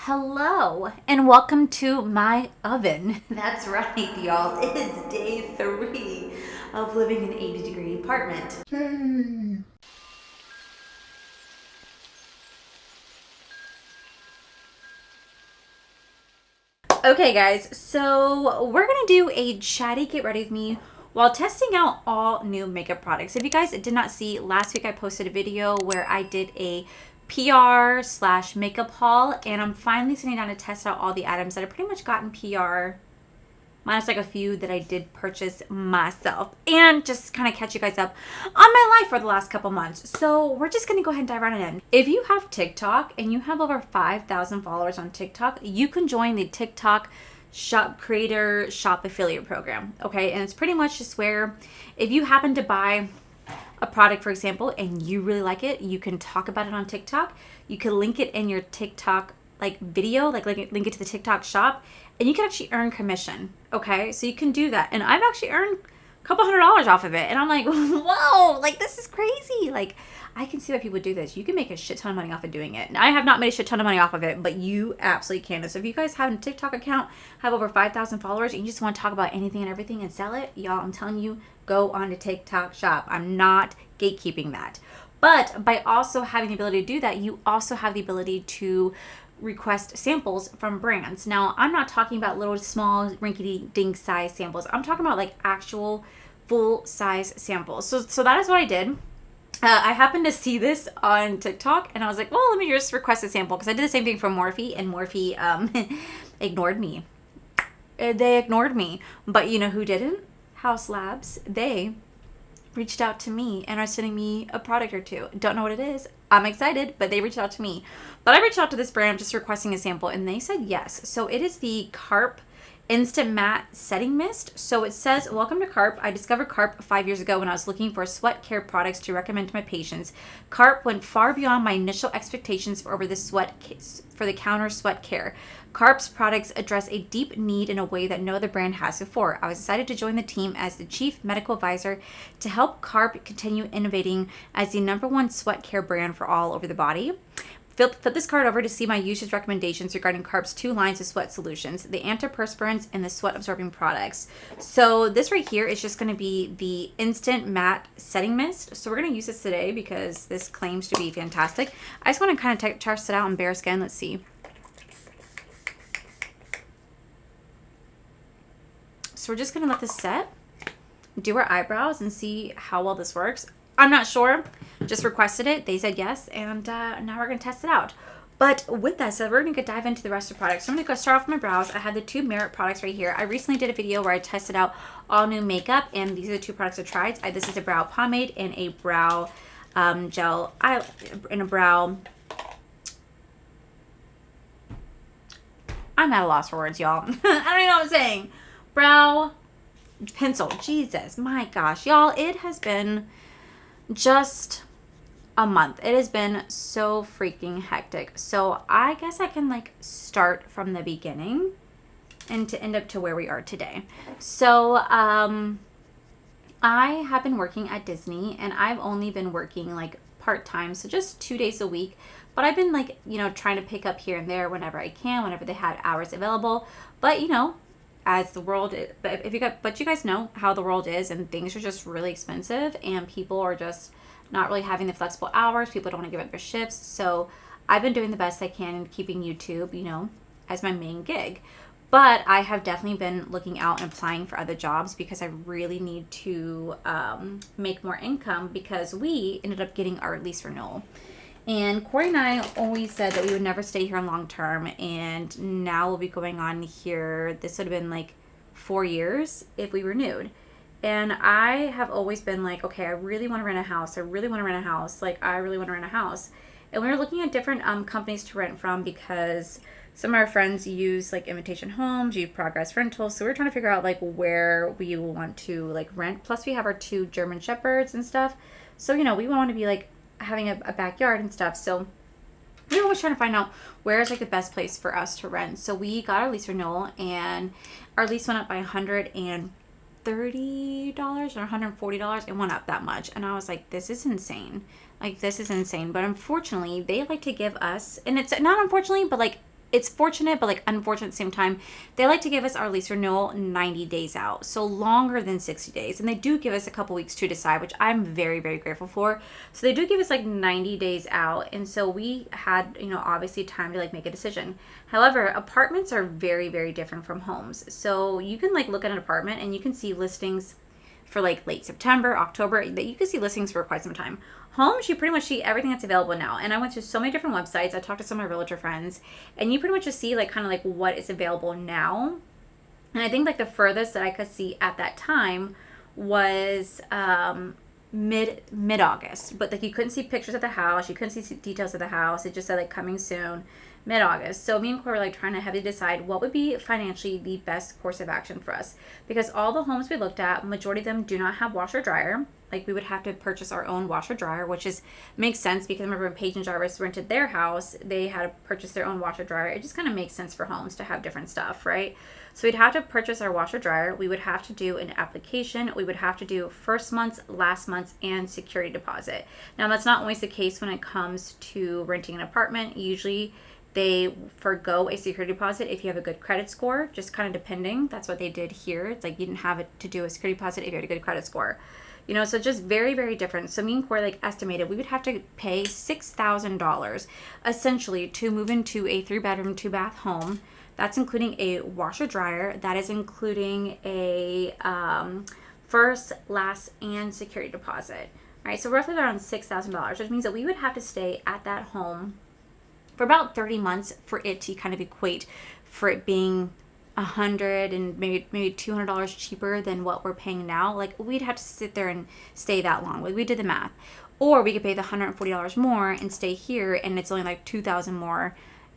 Hello and welcome to my oven. That's right, y'all. It is day 3 of living in an 80-degree apartment. Yay! Okay, guys, so we're gonna do a chatty get ready with me while testing out all new makeup products. If you guys did not see, last week I posted a video where I did a PR/makeup haul, and I'm finally sitting down to test out all the items that I pretty much got in PR, minus like a few that I did purchase myself, and just kind of catch you guys up on my life for the last couple months. So we're just gonna go ahead and dive right in. If you have TikTok and you have over 5,000 followers on TikTok, you can join the TikTok shop creator shop affiliate program. Okay, and it's pretty much just where if you happen to buy a product, for example, and you really like it, you can talk about it on TikTok. You can link it in your TikTok video, link it to the TikTok shop, and you can actually earn commission. Okay, so you can do that, and I've actually earned a couple $100s off of it, and I'm like, whoa, this is crazy. I can see why people do this. You can make a shit ton of money off of doing it. And I have not made a shit ton of money off of it, but you absolutely can. So if you guys have a TikTok account, have over 5,000 followers, and you just want to talk about anything and everything and sell it, y'all, I'm telling you, go on to TikTok shop. I'm not gatekeeping that. But by also having the ability to do that, you also have the ability to request samples from brands. Now, I'm not talking about little small rinky-dink size samples. I'm talking about actual full size samples. So that is what I did. I happened to see this on TikTok, and I was like, well, let me just request a sample, because I did the same thing for Morphe, and Morphe ignored me. They ignored me. But you know who didn't? Haus Labs. They reached out to me and are sending me a product or two. Don't know what it is. I'm excited, but they reached out to me. But I reached out to this brand just requesting a sample, and they said yes. So it is the Carp Instant Matte Setting Mist. So it says, welcome to Carp. I discovered Carp 5 years ago when I was looking for sweat care products to recommend to my patients. Carp went far beyond my initial expectations for the counter sweat care. Carp's products address a deep need in a way that no other brand has before. I was excited to join the team as the chief medical advisor to help Carp continue innovating as the #1 sweat care brand for all over the body. Flip this card over to see my usage recommendations regarding Carp's 2 lines of sweat solutions, the antiperspirants and the sweat absorbing products. So this right here is just going to be the Instant Matte Setting Mist. So we're going to use this today because this claims to be fantastic. I just want to kind of test it out on bare skin. Let's see. So we're just going to let this set, do our eyebrows, and see how well this works. I'm not sure. Just requested it. They said yes, and now we're going to test it out. But with that said, we're going to dive into the rest of the products. So I'm going to go start off with my brows. I have the 2 Merit products right here. I recently did a video where I tested out all new makeup, and these are the 2 products I tried. This is a brow pomade and a brow gel, and a brow... I'm at a loss for words, y'all. I don't even know what I'm saying. Brow pencil. Jesus, my gosh. Y'all, it has been just a month. It has been so freaking hectic. So I guess I can start from the beginning and to end up to where we are today. So I have been working at Disney, and I've only been working part-time, so just 2 days a week. But I've been trying to pick up here and there whenever I can, whenever they had hours available. But as the world is, but you guys know how the world is, and things are just really expensive, and people are just not really having the flexible hours. People don't want to give up their shifts. So I've been doing the best I can in keeping YouTube, as my main gig. But I have definitely been looking out and applying for other jobs because I really need to make more income, because we ended up getting our lease renewal. And Corey and I always said that we would never stay here long term, and now we'll be going on here. This would have been 4 years if we renewed. And I have always been okay, I really want to rent a house. I really want to rent a house. I really want to rent a house. And we were looking at different companies to rent from, because some of our friends use Invitation Homes, use Progress Rentals. So we were trying to figure out where we want to rent. Plus we have our 2 German Shepherds and stuff. So, we want to be having a backyard and stuff. So we were always trying to find out where is the best place for us to rent. So we got our lease renewal, and our lease went up by $130 or $140. It went up that much, and I was like, this is insane. This is insane. But unfortunately, they like to give us, and it's not unfortunately, but it's fortunate, but like unfortunate at the same time. They like to give us our lease renewal 90 days out, so longer than 60 days. And they do give us a couple weeks to decide, which I'm very, very grateful for. So they do give us like 90 days out. And so we had, obviously time to like make a decision. However, apartments are very, very different from homes. So you can like look at an apartment and you can see listings for like late September, October, that you can see listings for quite some time. Homes, you pretty much see everything that's available now. And I went to so many different websites. I talked to some of my realtor friends, and you pretty much just see like kind of like what is available now. And I think like the furthest that I could see at that time was mid-August. But like you couldn't see pictures of the house, you couldn't see details of the house. It just said like coming soon, mid-August. So me and Corey were like trying to heavily decide what would be financially the best course of action for us, because all the homes we looked at, majority of them do not have washer dryer. Like we would have to purchase our own washer dryer, which makes sense because I remember when Paige and Jarvis rented their house, they had to purchase their own washer dryer. It just kind of makes sense for homes to have different stuff, right? So we'd have to purchase our washer dryer. We would have to do an application. We would have to do first month's, last month's, and security deposit. Now that's not always the case when it comes to renting an apartment. Usually they forgo a security deposit if you have a good credit score, just kind of depending. That's what they did here. It's like you didn't have to do a security deposit if you had a good credit score. So just very, very different. So me and Corey like estimated we would have to pay $6,000 essentially to move into a 3-bedroom, 2-bath home. That's including a washer dryer. That is including a first, last, and security deposit. All right, so roughly around $6,000, which means that we would have to stay at that home for about 30 months for it to kind of equate for it being $100 and maybe $200 cheaper than what we're paying now. Like we'd have to sit there and stay that long. Like we did the math, or we could pay the $140 more and stay here, and it's only like $2,000 more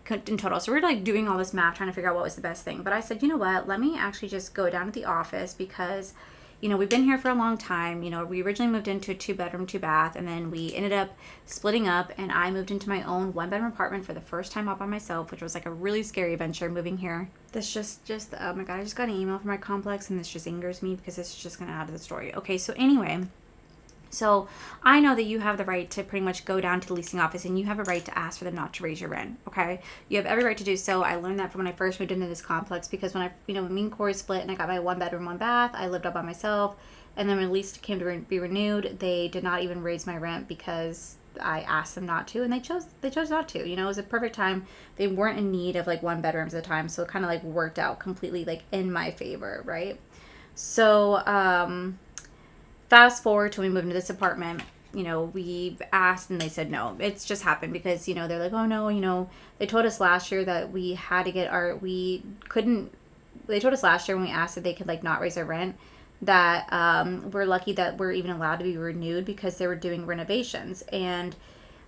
in total. So we're like doing all this math, trying to figure out what was the best thing. But I said, you know what? Let me actually just go down to the office because we've been here for a long time. We originally moved into a 2-bedroom, 2-bath, and then we ended up splitting up, and I moved into my own 1-bedroom apartment for the first time all by myself, which was like a really scary adventure moving here. This just oh my God, I just got an email from my complex, and this just angers me because this is just going to add to the story. Okay, so anyway, so I know that you have the right to pretty much go down to the leasing office and you have a right to ask for them not to raise your rent, okay? You have every right to do so. I learned that from when I first moved into this complex, because when when me and Corey split and I got my 1-bedroom, 1-bath, I lived up by myself. And then when the lease came to be renewed, they did not even raise my rent because I asked them not to, and they chose not to. It was a perfect time. They weren't in need of like 1 bedrooms at the time, so it kind of like worked out completely like in my favor, right? So fast forward to when we moved into this apartment, we asked and they said no. It's just happened because, they're like, oh no, they told us last year that we had to get they told us last year when we asked if they could like not raise our rent, that we're lucky that we're even allowed to be renewed because they were doing renovations. And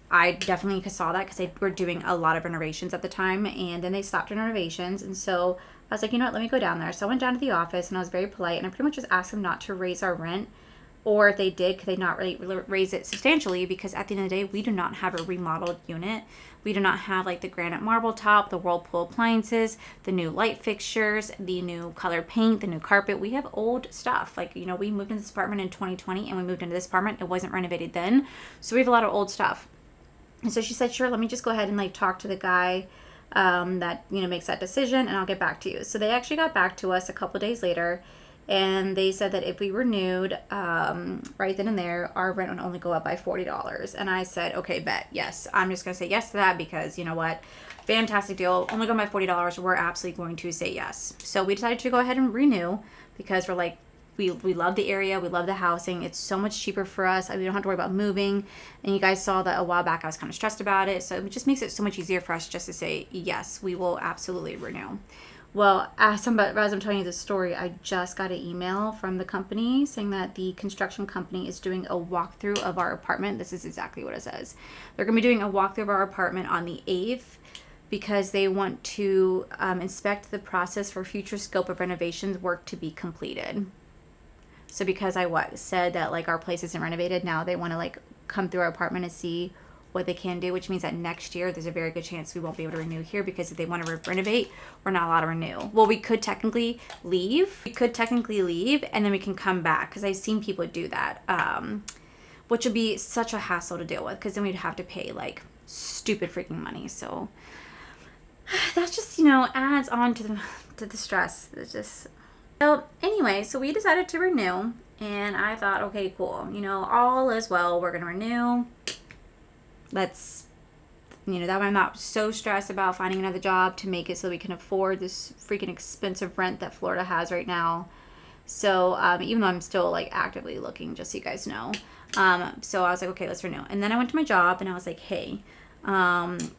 I definitely saw that because they were doing a lot of renovations at the time, and then they stopped doing renovations. And so I was like, you know what, let me go down there. So I went down to the office and I was very polite, and I pretty much just asked them not to raise our rent. Or if they did, could they not really raise it substantially? Because at the end of the day, we do not have a remodeled unit. We do not have like the granite marble top, the Whirlpool appliances, the new light fixtures, the new color paint, the new carpet. We have old stuff. Like, we moved into this apartment in 2020 and we moved into this apartment. It wasn't renovated then. So we have a lot of old stuff. And so she said, sure, let me just go ahead and like talk to the guy that, makes that decision, and I'll get back to you. So they actually got back to us a couple days later. And they said that if we renewed right then and there, our rent would only go up by $40. And I said, okay, bet, yes. I'm just going to say yes to that because, you know what? Fantastic deal. Only going by $40. We're absolutely going to say yes. So we decided to go ahead and renew because we're like, we love the area. We love the housing. It's so much cheaper for us. We don't have to worry about moving. And you guys saw that a while back I was kind of stressed about it. So it just makes it so much easier for us just to say, yes, we will absolutely renew. Well, as I'm telling you this story, I just got an email from the company saying that the construction company is doing a walkthrough of our apartment. This is exactly what it says. They're going to be doing a walkthrough of our apartment on the 8th because they want to inspect the process for future scope of renovations work to be completed. So because I said that like our place isn't renovated now, they want to like come through our apartment and see what they can do, which means that next year there's a very good chance we won't be able to renew here because if they want to renovate, we're not allowed to renew. Well, we could technically leave. And then we can come back because I've seen people do that, which would be such a hassle to deal with because then we'd have to pay like stupid freaking money. So That just, adds on to the stress. It's just, so anyway, so we decided to renew, and I thought, okay, cool, all is well, we're gonna renew. Let's, that way I'm not so stressed about finding another job to make it so we can afford this freaking expensive rent that Florida has right now. So even though I'm still like actively looking, just so you guys know. So I was like, okay, let's renew. And then I went to my job and I was like, hey,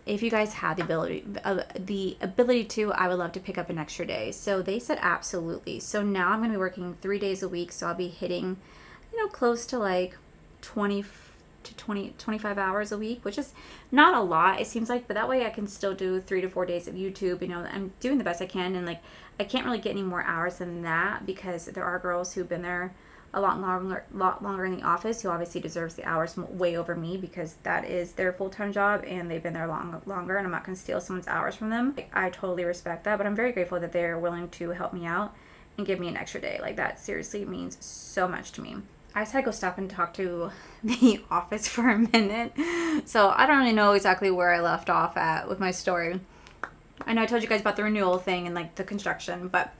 if you guys had the ability to, I would love to pick up an extra day. So they said absolutely. So now I'm going to be working 3 days a week. So I'll be hitting, close to like 25 hours a week, which is not a lot, it seems like, but that way I can still do 3 to 4 days of YouTube. I'm doing the best I can, and like I can't really get any more hours than that because there are girls who've been there a lot longer in the office who obviously deserves the hours way over me because that is their full-time job and they've been there longer, and I'm not going to steal someone's hours from them. I totally respect that, but I'm very grateful that they're willing to help me out and give me an extra day. Like, that seriously means so much to me. I just had to go stop and talk to the office for a minute. So I don't really know exactly where I left off at with my story. I know I told you guys about the renewal thing and like the construction, but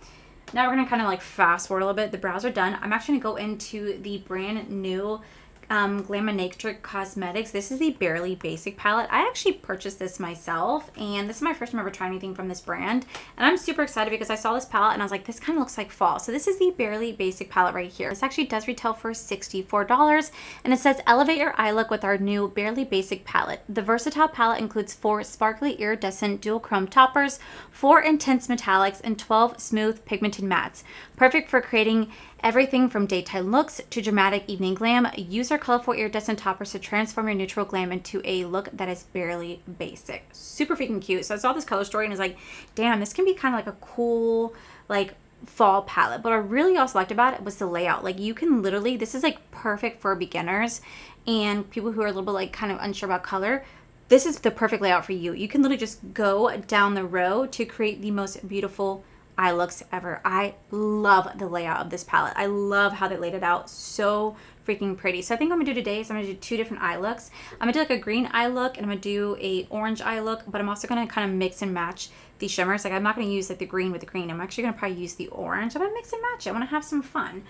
now we're going to kind of like fast forward a little bit. The brows are done. I'm actually going to go into the brand new Glaminatrix Cosmetics. This is the Barely Basic palette. I actually purchased this myself, and this is my first time ever trying anything from this brand, and I'm super excited because I saw this palette and I was like, this kind of looks like fall. So this is the Barely Basic palette right here. This actually does retail for $64, and it says elevate your eye look with our new Barely Basic palette. The versatile palette includes 4 sparkly iridescent dual chrome toppers, 4 intense metallics, and 12 smooth pigmented mattes, perfect for creating everything from daytime looks to dramatic evening glam. Use our colorful iridescent toppers to transform your neutral glam into a look that is barely basic. Super freaking cute. So I saw this color story and was like, damn, this can be kind of like a cool, like, fall palette. But what I really also liked about it was the layout. Like, you can literally, this is like perfect for beginners and people who are a little bit like kind of unsure about color. This is the perfect layout for you. You can literally just go down the row to create the most beautiful eye looks ever. I love the layout of this palette. I love how they laid it out. So freaking pretty. So I think what I'm gonna do today is I'm gonna do 2 different eye looks. I'm gonna do like a green eye look and I'm gonna do a orange eye look, but I'm also gonna kind of mix and match the shimmers. Like, I'm not gonna use like the green with the green. I'm actually gonna probably use the orange. I'm gonna mix and match it. I wanna have some fun.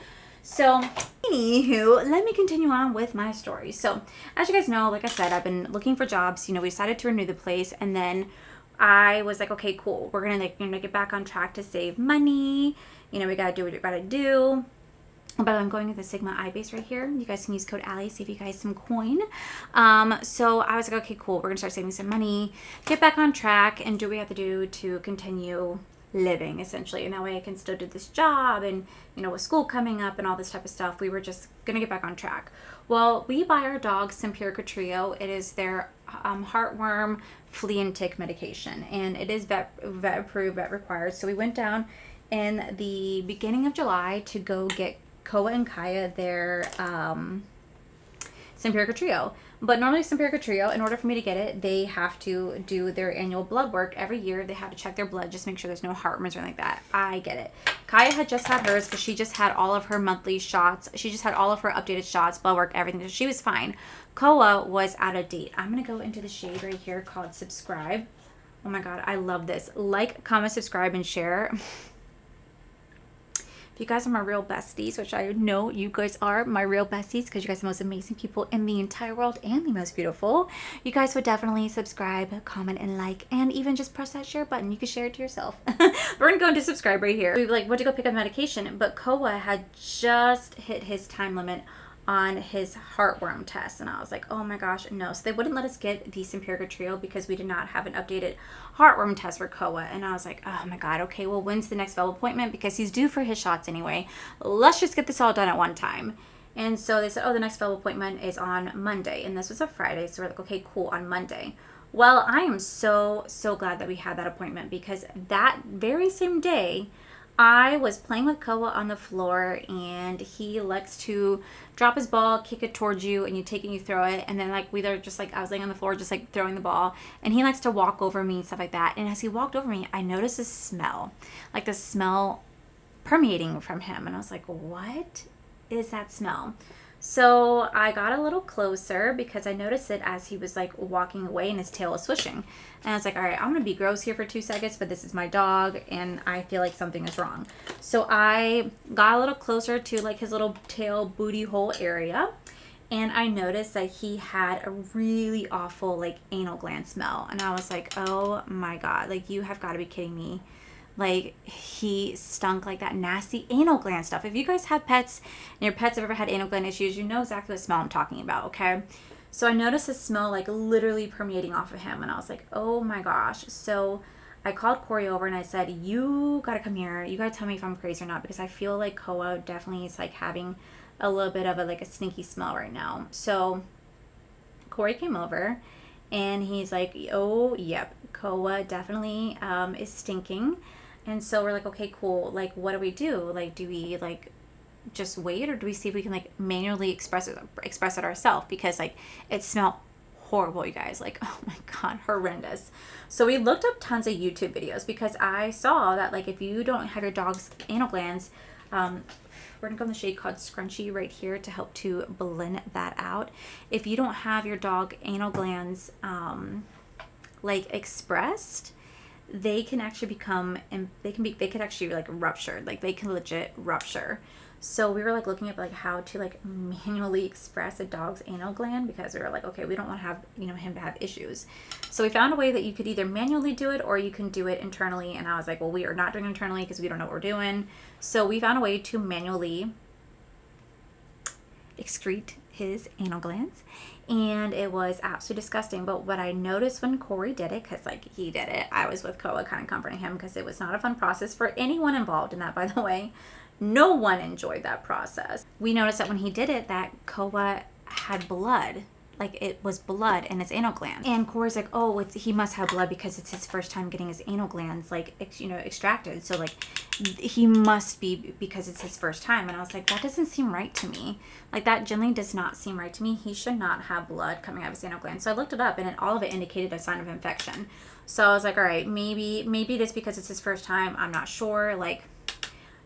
So anywho, let me continue on with my story. So as you guys know, like I said, I've been looking for jobs. We decided to renew the place, and then I was like, okay, cool. We're gonna get back on track to save money. We gotta do what we gotta do. But I'm going with the Sigma eye base right here. You guys can use code Allie, save you guys some coin. So I was like, okay, cool. We're gonna start saving some money, get back on track, and do what we have to do to continue living, essentially. And that way I can still do this job, and with school coming up and all this type of stuff, we were just gonna get back on track. Well, we buy our dog Simparica Trio. It is their heartworm, flea and tick medication, and it is vet approved, vet required. So we went down in the beginning of July to go get Koa and Kaya their Simparica Trio. But normally Simparica Trio, in order for me to get it, they have to do their annual blood work every year. They have to check their blood, just make sure there's no heartworms or anything like that. I get it. Kaya had just had hers because she just had all of her monthly shots. She just had all of her updated shots, blood work, everything. So she was fine. Koa was out of date. I'm going to go into the shade right here called Subscribe. Oh my God, I love this. Like, comment, subscribe, and share. If you guys are my real besties, which I know you guys are my real besties because you guys are the most amazing people in the entire world and the most beautiful, you guys would definitely subscribe, comment, and like, and even just press that share button. You can share it to yourself. We're going to go into subscribe right here. We went to go pick up medication, but Koa had just hit his time limit on his heartworm test, and I was like, oh my gosh, no. So they wouldn't let us get the Simparica Trio because we did not have an updated heartworm test for Koa. And I was like, oh my God, okay, well, when's the next available appointment? Because he's due for his shots anyway. Let's just get this all done at one time. And so they said, oh, the next available appointment is on Monday, and this was a Friday. So we're like, okay, cool, on Monday. Well, I am so glad that we had that appointment, because that very same day I was playing with Koa on the floor, and he likes to drop his ball, kick it towards you, and you take it and you throw it. And then I was laying on the floor just like throwing the ball, and he likes to walk over me and stuff like that. And as he walked over me, I noticed this smell, like the smell permeating from him. And I was like, what is that smell? So I got a little closer because I noticed it as he was like walking away and his tail was swishing. And I was like, all right, I'm going to be gross here for 2 seconds, but this is my dog and I feel like something is wrong. So I got a little closer to like his little tail booty hole area. And I noticed that he had a really awful like anal gland smell. And I was like, oh my God, like you have got to be kidding me. Like he stunk like that nasty anal gland stuff. If you guys have pets and your pets have ever had anal gland issues, you know exactly what smell I'm talking about, okay? So I noticed the smell like literally permeating off of him and I was like, oh my gosh. So I called Corey over and I said, you gotta come here. You gotta tell me if I'm crazy or not because I feel like Koa definitely is like having a little bit of a stinky smell right now. So Corey came over and he's like, oh yep, Koa definitely is stinking. And so we're like, okay, cool, like what do we do? Like do we like just wait or do we see if we can like manually express it ourselves? Because like it smelled horrible, you guys, like oh my God, horrendous. So we looked up tons of YouTube videos because I saw that like if you don't have your dog's anal glands, we're gonna go in the shade called Scrunchy right here to help to blend that out. If you don't have your dog anal glands like expressed, they can actually become, and they could actually like rupture, like they can legit rupture. So we were like looking at like how to like manually express a dog's anal gland because we were like, okay, we don't want to have, you know, him to have issues. So we found a way that you could either manually do it or you can do it internally. And I was like, well, we are not doing it internally because we don't know what we're doing. So we found a way to manually excrete his anal glands and it was absolutely disgusting. But what I noticed when Corey did it, because like he did it, I was with Koa kind of comforting him because it was not a fun process for anyone involved in that, by the way. No one enjoyed that process. We noticed that when he did it, that Koa had blood. Like it was blood in his anal gland. And Corey's like, oh, he must have blood because it's his first time getting his anal glands like, extracted. So like he must be because it's his first time. And I was like, that doesn't seem right to me. Like that generally does not seem right to me. He should not have blood coming out of his anal gland. So I looked it up and all of it indicated a sign of infection. So I was like, all right, maybe it is because it's his first time. I'm not sure. Like,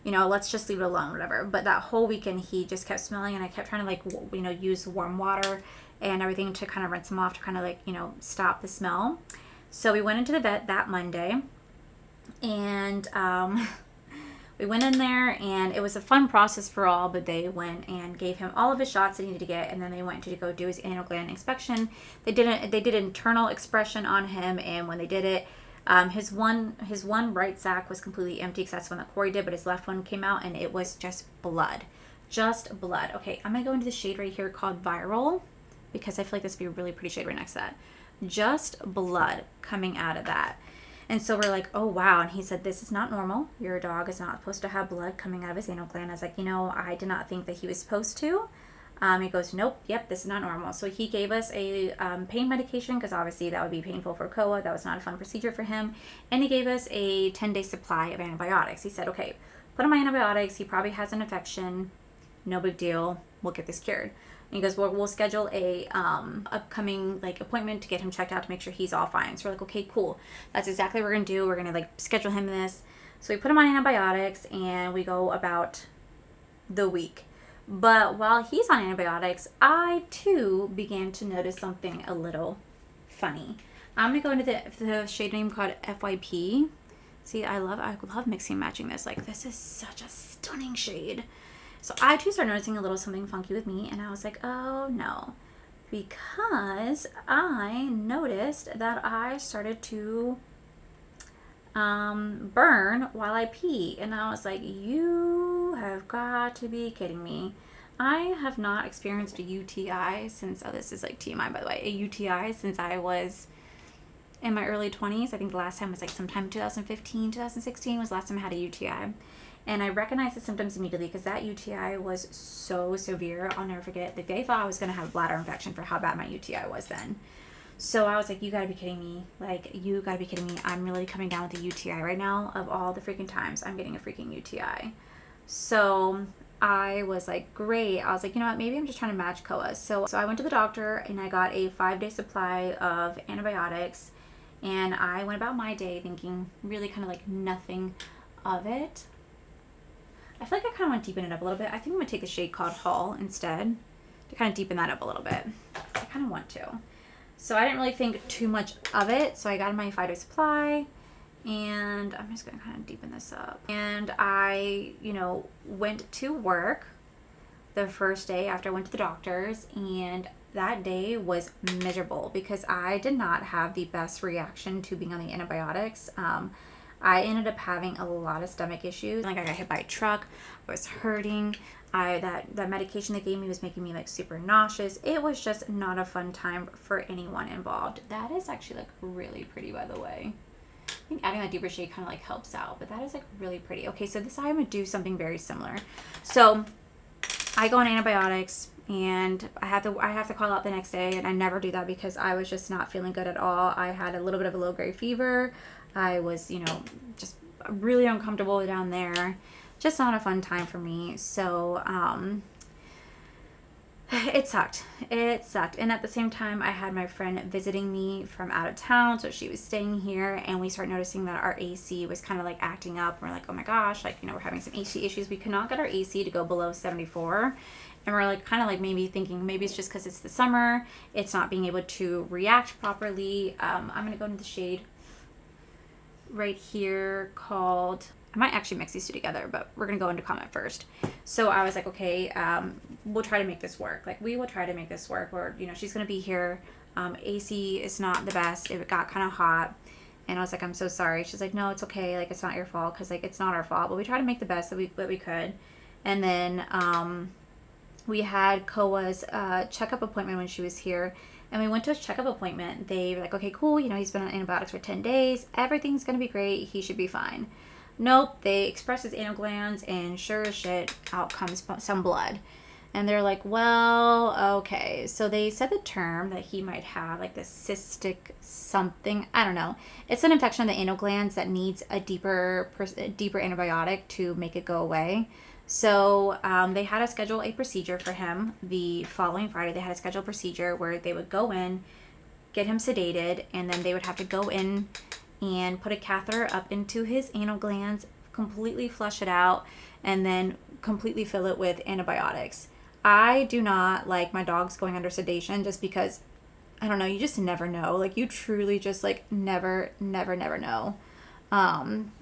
you know, let's just leave it alone, whatever. But that whole weekend, he just kept smelling, and I kept trying to, like, use warm water and everything to kind of rinse him off to kind of, like, stop the smell. So we went into the vet that Monday, and we went in there, and it was a fun process for all, but they went and gave him all of his shots that he needed to get, and then they went to go do his anal gland inspection. They did internal expression on him, and when they did it, his one right sac was completely empty because that's the one that Corey did, but his left one came out and it was just blood. Okay, I'm going to go into the shade right here called Viral because I feel like this would be a really pretty shade right next to that. Just blood coming out of that. And so we're like, oh wow. And he said, this is not normal. Your dog is not supposed to have blood coming out of his anal gland. I was like, I did not think that he was supposed to. He goes, nope, yep, this is not normal. So he gave us a pain medication because obviously that would be painful for Koa. That was not a fun procedure for him. And he gave us a 10-day supply of antibiotics. He said, okay, put on my antibiotics. He probably has an infection. No big deal. We'll get this cured. And he goes, well, we'll schedule a upcoming like appointment to get him checked out to make sure he's all fine. So we're like, okay, cool. That's exactly what we're going to do. We're going to like schedule him this. So we put him on antibiotics and we go about the week. But while he's on antibiotics, I too began to notice something a little funny. I'm going to go into the shade name called FYP. See, I love mixing and matching this. Like, this is such a stunning shade. So I too started noticing a little something funky with me. And I was like, oh no. Because I noticed that I started to burn while I pee. And I was like, you have got to be kidding me. I have not experienced a UTI since, this is like TMI by the way, a UTI since I was in my early 20s. I think the last time was like sometime 2015, 2016 was the last time I had a UTI. And I recognized the symptoms immediately because that UTI was so severe. I'll never forget. Like, they thought I was going to have a bladder infection for how bad my UTI was then. So I was like, you gotta be kidding me. Like, you gotta be kidding me. I'm really coming down with a UTI right now. Of all the freaking times I'm getting a freaking UTI. So I was like, great. I was like, you know what? Maybe I'm just trying to match Koa. So I went to the doctor and I got a 5-day supply of antibiotics. And I went about my day thinking really kind of like nothing of it. I feel like I kind of want to deepen it up a little bit. I think I'm going to take the shade called Hall instead. to kind of deepen that up a little bit. I kind of want to. So I didn't really think too much of it. So I got my 5-day supply, and I'm just going to kind of deepen this up. And I, you know, went to work the first day after I went to the doctor's, and that day was miserable because I did not have the best reaction to being on the antibiotics. I ended up having a lot of stomach issues. Like I got hit by a truck. I was hurting. That medication they gave me was making me like super nauseous. It was just not a fun time for anyone involved. That is actually like really pretty, by the way. I think adding that deeper shade kind of like helps out, but that is like really pretty. Okay, so this I'm gonna do something very similar. So I go on antibiotics, and I have to call out the next day, and I never do that because I was just not feeling good at all. I had a little bit of a low-grade fever. I was, you know, just really uncomfortable down there. Just not a fun time for me. So it sucked. It sucked. And at the same time, I had my friend visiting me from out of town, so she was staying here, and we started noticing that our AC was kind of like acting up. We're like, oh my gosh, like, you know, we're having some AC issues. We could not get our AC to go below 74. And we're like kind of like maybe thinking maybe it's just because it's the summer, it's not being able to react properly. I'm going to go into the shade right here called, I might actually mix these two together, but we're going to go into comment first. So I was like, okay, we'll try to make this work. Like, we will try to make this work. Or, you know, she's going to be here. AC is not the best. It got kind of hot. And I was like, I'm so sorry. She's like, no, it's okay. Like, it's not your fault. Because, like, it's not our fault. But we tried to make the best that we could. And then we had Koa's checkup appointment when she was here. And we went to his checkup appointment. They were like, okay, cool. You know, he's been on antibiotics for 10 days. Everything's going to be great. He should be fine. Nope. They expressed his anal glands, and sure as shit, out comes some blood. And they're like, well, okay. So they said the term that he might have, like the cystic something. I don't know. It's an infection of the anal glands that needs a deeper antibiotic to make it go away. So they had to schedule a procedure for him the following Friday. They had a scheduled procedure where they would go in, get him sedated, and then they would have to go in and put a catheter up into his anal glands, completely flush it out, and then completely fill it with antibiotics. I do not like my dogs going under sedation just because, I don't know, you just never know. Like, you truly just like never know.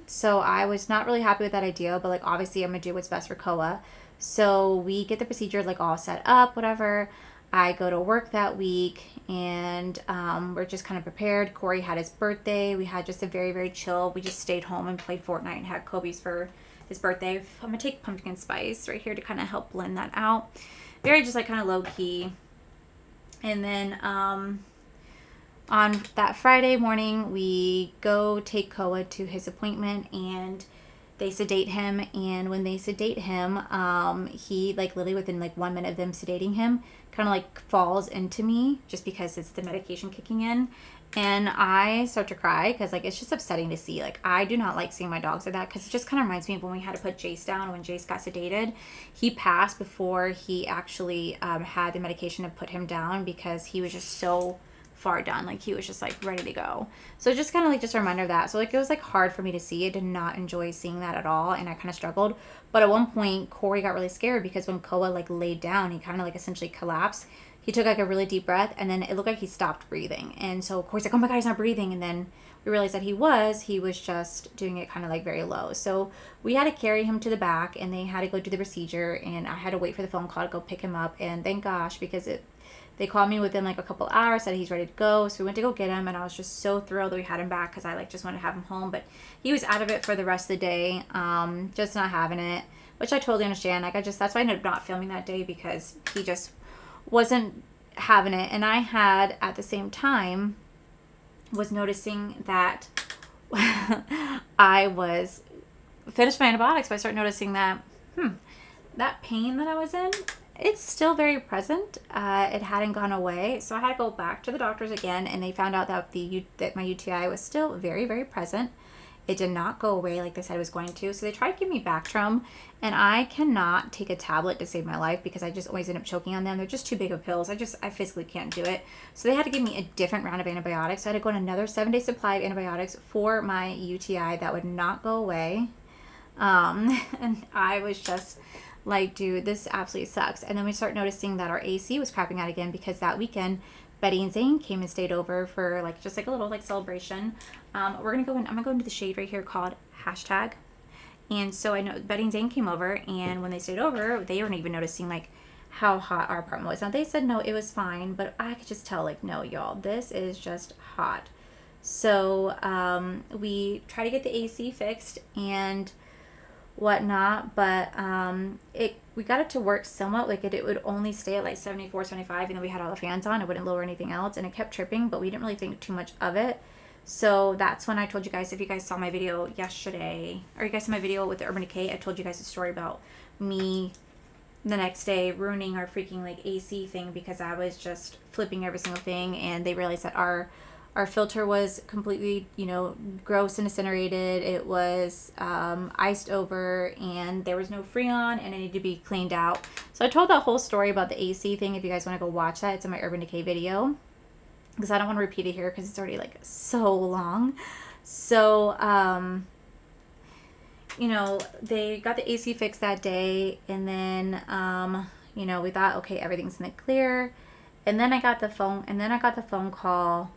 So I was not really happy with that idea, but like obviously I'm gonna do what's best for Koa. So we get the procedure like all set up, whatever. I go to work that week, and we're just kind of prepared. Corey had his birthday. We had just a very, very chill. We just stayed home and played Fortnite and had Kobe's for his birthday. I'm gonna take pumpkin spice right here to kind of help blend that out. Very just like kind of low key. And then on that Friday morning, we go take Koa to his appointment, and they sedate him. And when they sedate him, he like literally within like 1 minute of them sedating him, kind of like falls into me just because it's the medication kicking in. And I start to cry because like it's just upsetting to see. Like, I do not like seeing my dogs like that because it just kind of reminds me of when we had to put Jace down. When Jace got sedated, he passed before he actually had the medication to put him down because he was just so far done. Like, he was just like ready to go. So just kind of like just a reminder of that. So like it was like hard for me to see. I did not enjoy seeing that at all, and I kind of struggled. But at one point Corey got really scared because when Koa like laid down, he kind of like essentially collapsed. He took like a really deep breath, and then it looked like he stopped breathing. And so Corey's like, oh my god, he's not breathing. And then we realized that he was just doing it kind of like very low. So we had to carry him to the back, and they had to go do the procedure, and I had to wait for the phone call to go pick him up. And thank gosh, because they called me within like a couple hours, said he's ready to go. So we went to go get him, and I was just so thrilled that we had him back because I like just wanted to have him home. But he was out of it for the rest of the day, just not having it, which I totally understand. Like, that's why I ended up not filming that day, because he just wasn't having it. And I had at the same time was noticing that I was finished my antibiotics, but I started noticing that that pain that I was in, it's still very present. It hadn't gone away. So I had to go back to the doctors again, and they found out that my UTI was still very, very present. It did not go away like they said it was going to. So they tried to give me Bactrim, and I cannot take a tablet to save my life because I just always end up choking on them. They're just too big of pills. I physically can't do it. So they had to give me a different round of antibiotics. So I had to go on another 7-day supply of antibiotics for my UTI that would not go away. And I was just Like, dude, this absolutely sucks. And then we start noticing that our AC was crapping out again because that weekend Betty and Zane came and stayed over for like just like a little like celebration. We're gonna go in. I'm gonna go into the shade right here called hashtag. And so I know Betty and Zane came over, and when they stayed over, they weren't even noticing like how hot our apartment was. Now they said no, it was fine, but I could just tell like, no, y'all, this is just hot. So we try to get the AC fixed and whatnot, but we got it to work somewhat. Like it would only stay at like 74, 75, and then we had all the fans on. It wouldn't lower anything else, and it kept tripping, but we didn't really think too much of it. So that's when I told you guys, if you guys saw my video yesterday, or you guys saw my video with the Urban Decay, I told you guys a story about me the next day ruining our freaking like AC thing because I was just flipping every single thing, and they realized that our filter was completely, you know, gross and incinerated. It was iced over, and there was no Freon, and it needed to be cleaned out. So I told that whole story about the AC thing. If you guys want to go watch that, it's in my Urban Decay video, because I don't want to repeat it here because it's already like so long. So, you know, they got the AC fixed that day, and then, you know, we thought, okay, everything's in the clear. And then I got the phone call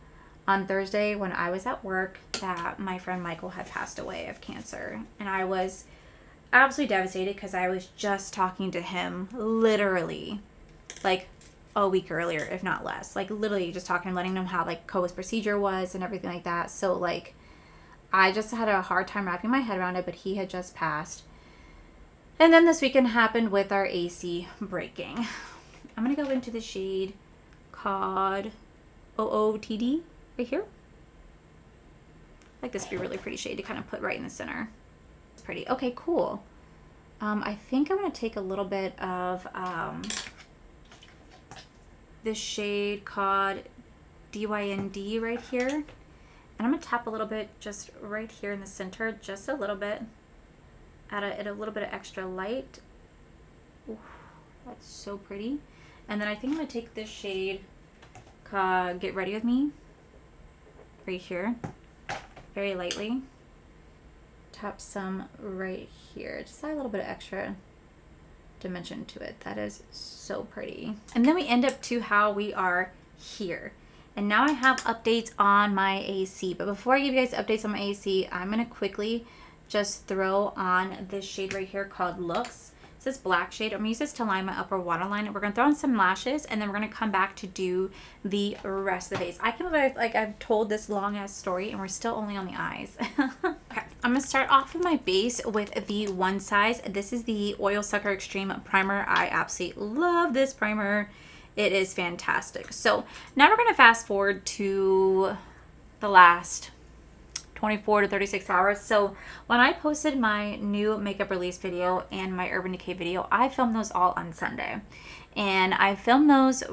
on Thursday when I was at work that my friend Michael had passed away of cancer. And I was absolutely devastated because I was just talking to him literally like a week earlier, if not less. Like literally just talking and letting him how like his procedure was and everything like that. So like I just had a hard time wrapping my head around it, but he had just passed. And then this weekend happened with our AC breaking. I'm going to go into the shade called OOTD. Right here. Like this would be a really pretty shade to kind of put right in the center. It's pretty. Okay, cool. I think I'm going to take a little bit of this shade called DYND right here. And I'm going to tap a little bit just right here in the center, just a little bit. Add a little bit of extra light. Ooh, that's so pretty. And then I think I'm going to take this shade called Get Ready With Me. Right here, very lightly. Tap some right here. Just add a little bit of extra dimension to it. That is so pretty. And then we end up to how we are here. And now I have updates on my AC. But before I give you guys updates on my AC, I'm going to quickly just throw on this shade right here called Looks. This black shade. I'm going to use this to line my upper waterline. We're going to throw on some lashes, and then we're going to come back to do the rest of the face. I came up with, like, I've told this long ass story, and we're still only on the eyes. Okay, I'm going to start off with my base with the One Size. This is the Oil Sucker Extreme Primer. I absolutely love this primer. It is fantastic. So now we're going to fast forward to the last 24 to 36 hours. So when I posted my new makeup release video and my Urban Decay video, I filmed those all on Sunday. And I filmed those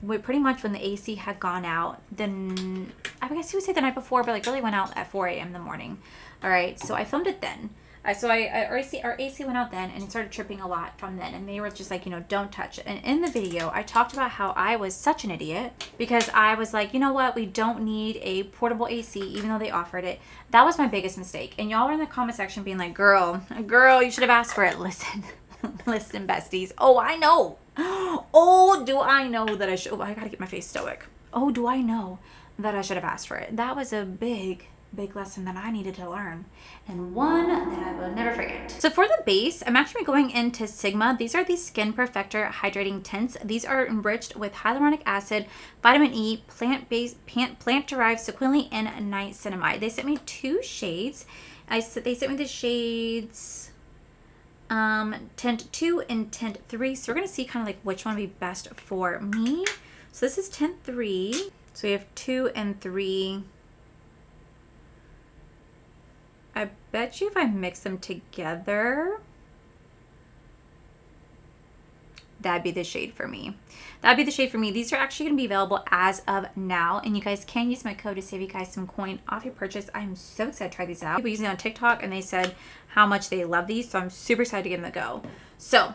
pretty much when the AC had gone out. Then I guess you would say the night before, but like really went out at 4 a.m. in the morning. All right, so I filmed it then. Our AC went out then, and it started tripping a lot from then. And they were just like, you know, don't touch it. And in the video, I talked about how I was such an idiot because I was like, you know what? We don't need a portable AC, even though they offered it. That was my biggest mistake. And y'all were in the comment section being like, girl, you should have asked for it. Listen, listen, besties. Oh, I know. Oh, do I know that I should? Oh, I got to get my face stoic. Oh, do I know that I should have asked for it? That was a big lesson that I needed to learn, and one that I will never forget. So for the base, I'm actually going into Sigma. These are the Skin Perfector Hydrating Tints. These are enriched with hyaluronic acid, vitamin E, plant-derived sequinolene, and niacinamide. They sent me 2 shades. They sent me the shades Tint 2 and Tint 3. So we're going to see kind of like which one would be best for me. So this is Tint 3. So we have 2 and 3. I bet you if I mix them together, that'd be the shade for me. That'd be the shade for me. These are actually going to be available as of now, and you guys can use my code to save you guys some coin off your purchase. I'm so excited to try these out. People using it on TikTok, and they said how much they love these, so I'm super excited to give them a go. So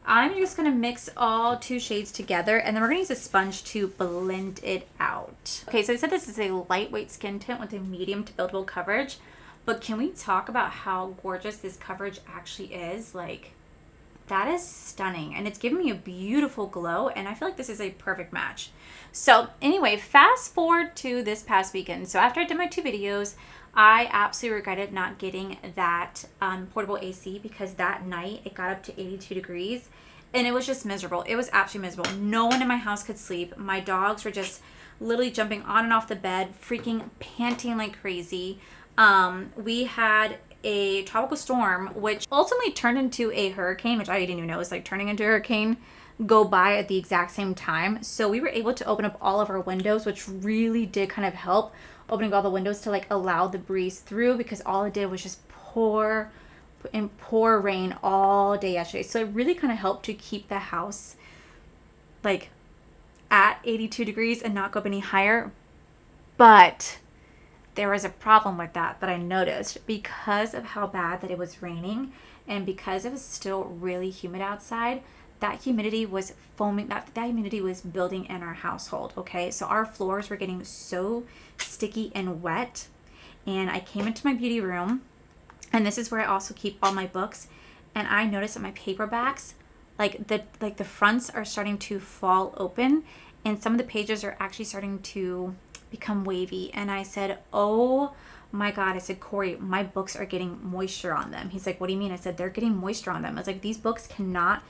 I'm just going to mix all 2 shades together, and then we're going to use a sponge to blend it out. Okay, so I said this is a lightweight skin tint with a medium to buildable coverage. But can we talk about how gorgeous this coverage actually is? Like, that is stunning. And it's giving me a beautiful glow. And I feel like this is a perfect match. So anyway, fast forward to this past weekend. So after I did my 2 videos, I absolutely regretted not getting that portable AC because that night it got up to 82 degrees and it was just miserable. It was absolutely miserable. No one in my house could sleep. My dogs were just literally jumping on and off the bed, freaking panting like crazy. We had a tropical storm, which ultimately turned into a hurricane, which I didn't even know was like turning into a hurricane, go by at the exact same time. So we were able to open up all of our windows, which really did kind of help, opening all the windows to like allow the breeze through, because all it did was just pour and pour rain all day yesterday. So it really kind of helped to keep the house like at 82 degrees and not go up any higher. But there was a problem with that I noticed because of how bad that it was raining and because it was still really humid outside. That humidity was foaming, that humidity was building in our household, okay? So our floors were getting so sticky and wet. And I came into my beauty room, and this is where I also keep all my books, and I noticed that my paperbacks, like the fronts are starting to fall open, and some of the pages are actually starting to become wavy. And I said, oh my God, I said, Corey, my books are getting moisture on them. He's like, what do you mean? I said, they're getting moisture on them. I was like, these books cannot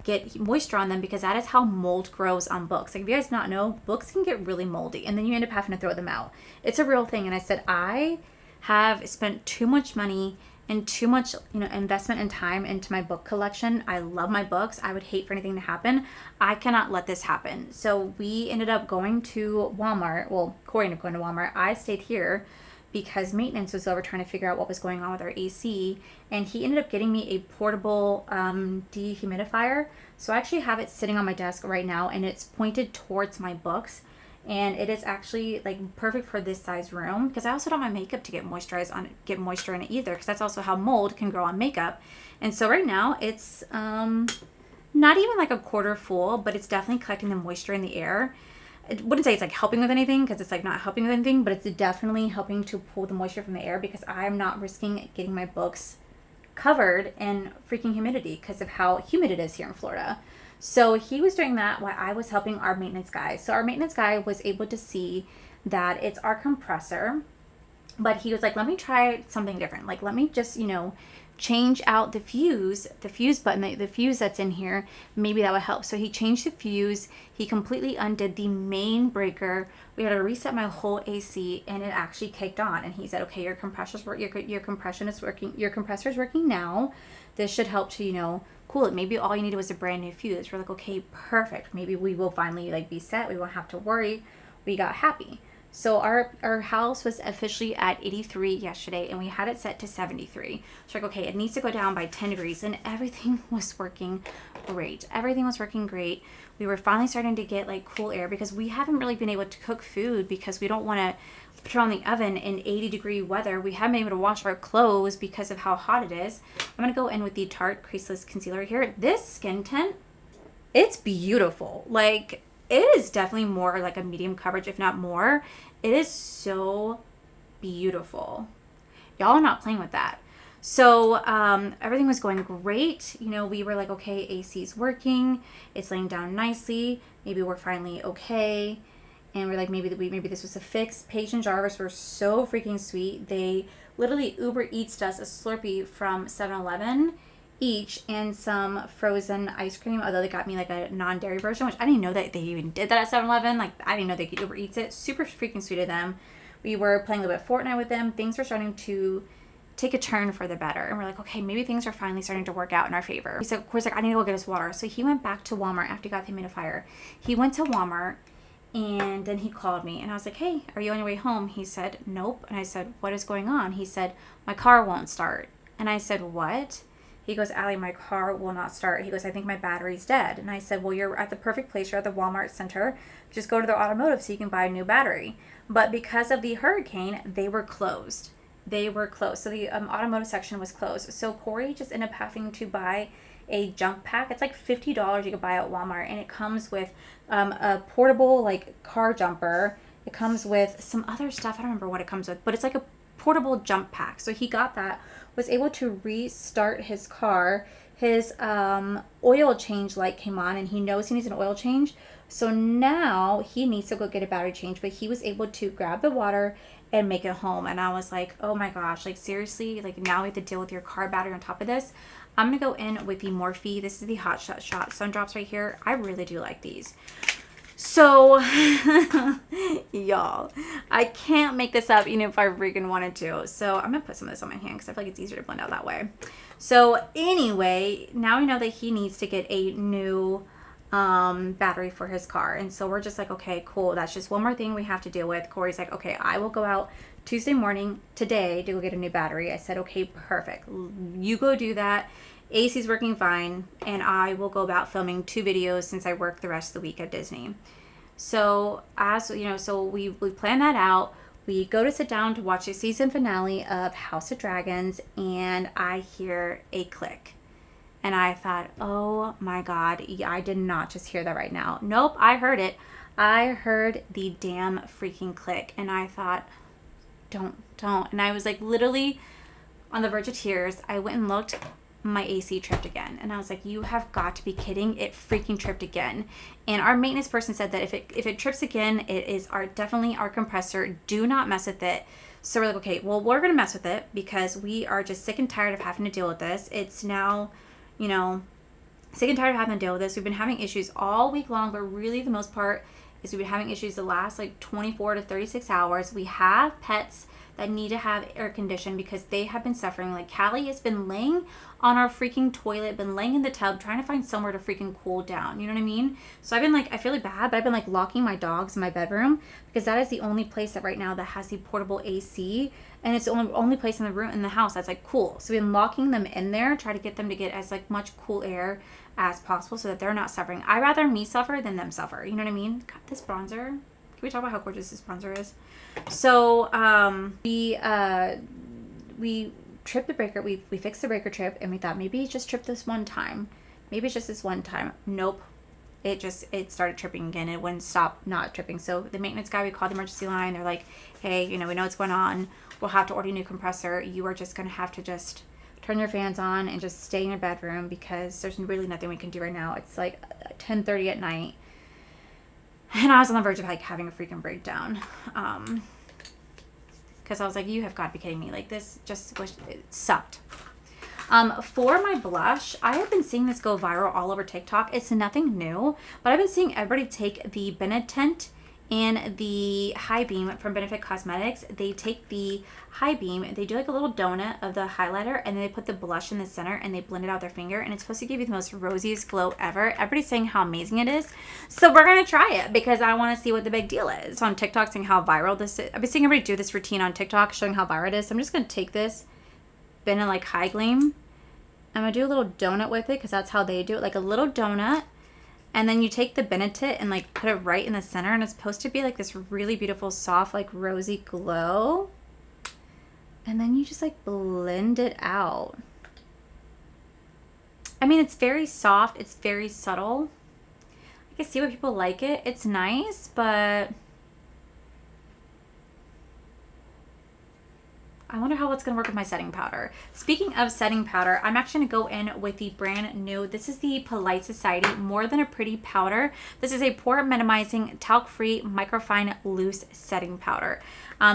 get moisture on them because that is how mold grows on books. Like, if you guys not know, books can get really moldy and then you end up having to throw them out. It's a real thing. And I said, I have spent too much money and too much, investment and time into my book collection. I love my books. I would hate for anything to happen. I cannot let this happen. So we ended up going to Walmart. Well, Corey ended up going to Walmart. I stayed here because maintenance was over trying to figure out what was going on with our AC, and he ended up getting me a portable dehumidifier. So I actually have it sitting on my desk right now, and it's pointed towards my books, and it is actually like perfect for this size room because I also don't want my makeup to get moisture in it either, because that's also how mold can grow on makeup. And so right now it's not even like a quarter full, but it's definitely collecting the moisture in the air. I wouldn't say it's like helping with anything because it's like not helping with anything, but it's definitely helping to pull the moisture from the air because I'm not risking getting my books covered in freaking humidity because of how humid it is here in Florida. So he was doing that while I was helping our maintenance guy. So our maintenance guy was able to see that it's our compressor, but he was like, let me try something different. Like, let me just, change out the fuse button, the fuse that's in here. Maybe that would help. So he changed the fuse. He completely undid the main breaker. We had to reset my whole AC, and it actually kicked on. And he said, okay, your compressor's working now. This should help to, cool it. Maybe all you needed was a brand new fuse. We're like, okay, perfect. Maybe we will finally be set. We won't have to worry. We got happy. So our house was officially at 83 yesterday, and we had it set to 73. So like, okay, it needs to go down by 10 degrees, and everything was working great. Everything was working great. We were finally starting to get cool air because we haven't really been able to cook food because we don't want to put on the oven in 80-degree weather. We haven't been able to wash our clothes because of how hot it is. I'm going to go in with the Tarte Creaseless Concealer here. This skin tint, it's beautiful. It is definitely more like a medium coverage, if not more. It is so beautiful. Y'all are not playing with that. So everything was going great. We were like, okay, AC's working. It's laying down nicely. Maybe we're finally okay. And we're like, maybe this was a fix. Paige and Jarvis were so freaking sweet. They literally Uber Eats us a Slurpee from 7-Eleven each and some frozen ice cream, although they got me a non-dairy version, which I didn't know that they even did that at 7-Eleven. I didn't know they could Uber Eats it. Super freaking sweet of them. We were playing a little bit of Fortnite with them. Things were starting to take a turn for the better, and we're like, okay, maybe things are finally starting to work out in our favor. So of course, I need to go get us water. So he went back to Walmart after he got the humidifier. He went to Walmart, and then he called me, and I was like, hey, are you on your way home? He said, nope. And I said, what is going on? He said, my car won't start. And I said, what? He goes, Allie, my car will not start. He goes, I think my battery's dead. And I said, well, you're at the perfect place. You're at the Walmart Center. Just go to their automotive so you can buy a new battery. But because of the hurricane, they were closed. So the automotive section was closed. So Corey just ended up having to buy a jump pack. It's like $50 you could buy at Walmart. And it comes with a portable car jumper. It comes with some other stuff. I don't remember what it comes with. But it's like a portable jump pack. So he got that. Was able to restart his car. his oil change light came on and he knows he needs an oil change. So now he needs to go get a battery change, but he was able to grab the water and make it home. And I was like, oh my gosh, like seriously, like now we have to deal with your car battery on top of this. I'm gonna go in with the Morphe. This is the Hot Shot Sun Drops right here. I really do like these. So, y'all, I can't make this up even if I freaking wanted to. So I'm going to put some of this on my hand because I feel like it's easier to blend out that way. So anyway, now we know that he needs to get a new battery for his car. And so we're just like, okay, cool. That's just one more thing we have to deal with. Corey's like, okay, I will go out Tuesday morning today to go get a new battery. I said, okay, perfect. You go do that. AC's working fine, and I will go about filming 2 videos since I work the rest of the week at Disney. So as you know, so we plan that out. We go to sit down to watch the season finale of House of Dragons, and I hear a click. And I thought, oh my God, I did not just hear that right now. Nope, I heard it. I heard the damn freaking click, and I thought, don't. And I was like literally on the verge of tears. I went and looked. My AC tripped again, and I was like, you have got to be kidding. It freaking tripped again. And our maintenance person said that if it trips again, it is definitely our compressor. Do not mess with it. So we're like, okay, well, we're gonna mess with it because we are just sick and tired of having to deal with this. It's now, sick and tired of having to deal with this. We've been having issues all week long, but really the most part is we've been having issues the last like 24 to 36 hours. We have pets that need to have air conditioning because they have been suffering. Like Callie has been laying on our freaking toilet, been laying in the tub, trying to find somewhere to freaking cool down. You know what I mean? So I've been like, I feel like bad, but I've been like locking my dogs in my bedroom because that is the only place that right now that has the portable AC. And it's the only place in the room, in the house that's like cool. So we've been locking them in there, try to get them to get as like much cool air as possible so that they're not suffering. I'd rather me suffer than them suffer. You know what I mean? God, this bronzer. Can we talk about how gorgeous this bronzer is? So we tripped the breaker. We fixed the breaker trip, and we thought maybe it just tripped this one time. Maybe it's just this one time. Nope. It started tripping again. It wouldn't stop not tripping. So the maintenance guy, we called the emergency line. They're like, hey, we know what's going on. We'll have to order a new compressor. You are just going to have to just turn your fans on and just stay in your bedroom because there's really nothing we can do right now. It's like 10:30 at night. And I was on the verge of like having a freaking breakdown. Because I was like, you have got to be kidding me. Like this it sucked. For my blush, I have been seeing this go viral all over TikTok. It's nothing new, but I've been seeing everybody take the Benetint and the High Beam from Benefit Cosmetics. They take the High Beam, they do like a little donut of the highlighter, and then they put the blush in the center and they blend it out with their finger, and it's supposed to give you the most rosiest glow ever. Everybody's saying how amazing it is. So we're going to try it because I want to see what the big deal is. So on TikTok saying how viral this is. I've been seeing everybody do this routine on TikTok showing how viral it is. So I'm just going to take this Benefit like High Gleam. I'm going to do a little donut with it because that's how they do it. Like a little donut. And then you take the Benetint and like put it right in the center, and it's supposed to be like this really beautiful, soft, like rosy glow. And then you just like blend it out. I mean, it's very soft. It's very subtle. I can see why people like it. It's nice, but I wonder how it's going to work with my setting powder. Speaking of setting powder, I'm actually going to go in with the brand new, this is the Polite Society More Than a Pretty Powder. This is a pore minimizing, talc-free, microfine, loose setting powder.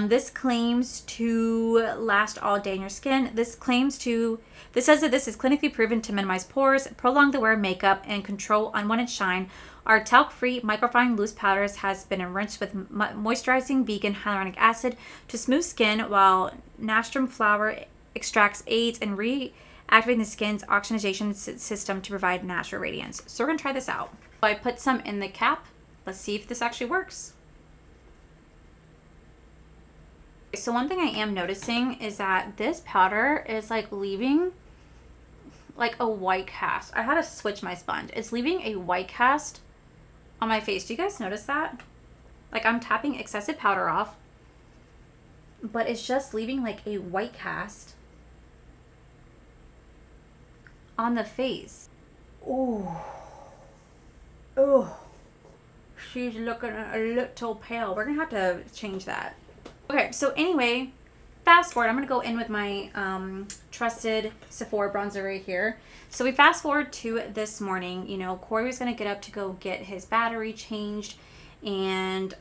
This claims to last all day in your skin. This says that this is clinically proven to minimize pores, prolong the wear of makeup, and control unwanted shine. Our talc-free microfine loose powders has been enriched with moisturizing vegan hyaluronic acid to smooth skin, while nasturtium flower extracts aids in reactivating the skin's oxygenation system to provide natural radiance. So we're going to try this out. So I put some in the cap. Let's see if this actually works. So one thing I am noticing is that this powder is like leaving like a white cast. I had to switch my sponge. It's leaving a white cast on my face. Do you guys notice that? Like I'm tapping excessive powder off, but it's just leaving like a white cast on the face. Oh, she's looking a little pale. We're gonna have to change that. Okay, so anyway, fast forward, I'm going to go in with my trusted Sephora bronzer right here. So we fast forward to this morning. You know, Corey was going to get up to go get his battery changed. And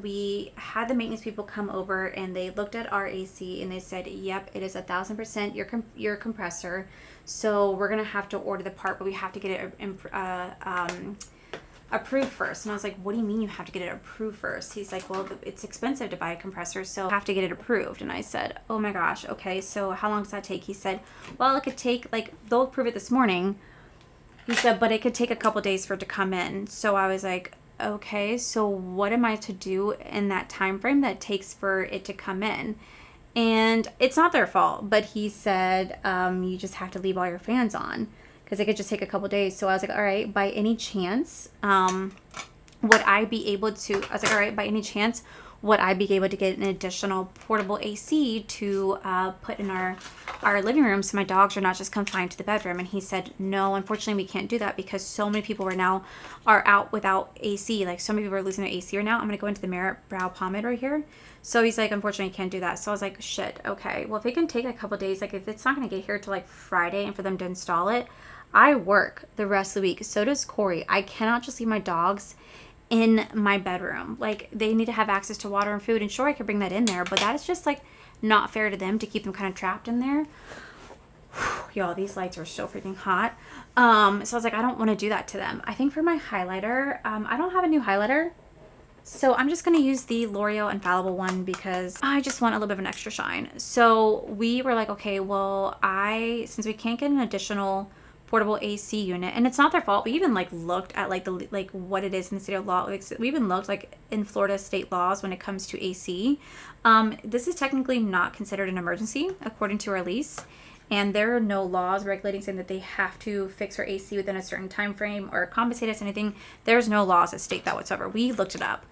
we had the maintenance people come over and they looked at our AC and they said, yep, it is 1,000% your compressor. So we're going to have to order the part, but we have to get it approved first. And I was like, what do you mean you have to get it approved first? He's like, well, it's expensive to buy a compressor, so I have to get it approved. And I said, oh my gosh, okay, so how long does that take? He said, well, it could take, like, they'll approve it this morning. He said, but it could take a couple days for it to come in. So I was like, okay, so what am I to do in that time frame that takes for it to come in? And it's not their fault, but he said, you just have to leave all your fans on because it could just take a couple days. So I was like, all right, by any chance, would I be able to, I was like, all right, by any chance, would I be able to get an additional portable AC to put in our living room so my dogs are not just confined to the bedroom? And he said, no, unfortunately, we can't do that because so many people right now are out without AC. Like, so many people are losing their AC right now. I'm going to go into the Merit Brow Pomade right here. So he's like, unfortunately, I can't do that. So I was like, shit, okay. Well, if it can take a couple days, like if it's not going to get here till like Friday and for them to install it, I work the rest of the week. So does Corey. I cannot just leave my dogs in my bedroom. Like, they need to have access to water and food, and sure, I could bring that in there, but that is just like not fair to them to keep them kind of trapped in there. Y'all, these lights are so freaking hot. So I was like, I don't want to do that to them. I think for my highlighter, I don't have a new highlighter, so I'm just going to use the L'Oreal Infallible one because I just want a little bit of an extra shine. So we were like, okay, well, since we can't get an additional portable AC unit, and it's not their fault. We even like looked at like what it is in the state of law. We even looked like in Florida state laws when it comes to AC. This is technically not considered an emergency according to our lease, and there are no laws regulating saying that they have to fix our AC within a certain time frame or compensate us anything. There's no laws that state that whatsoever. We looked it up.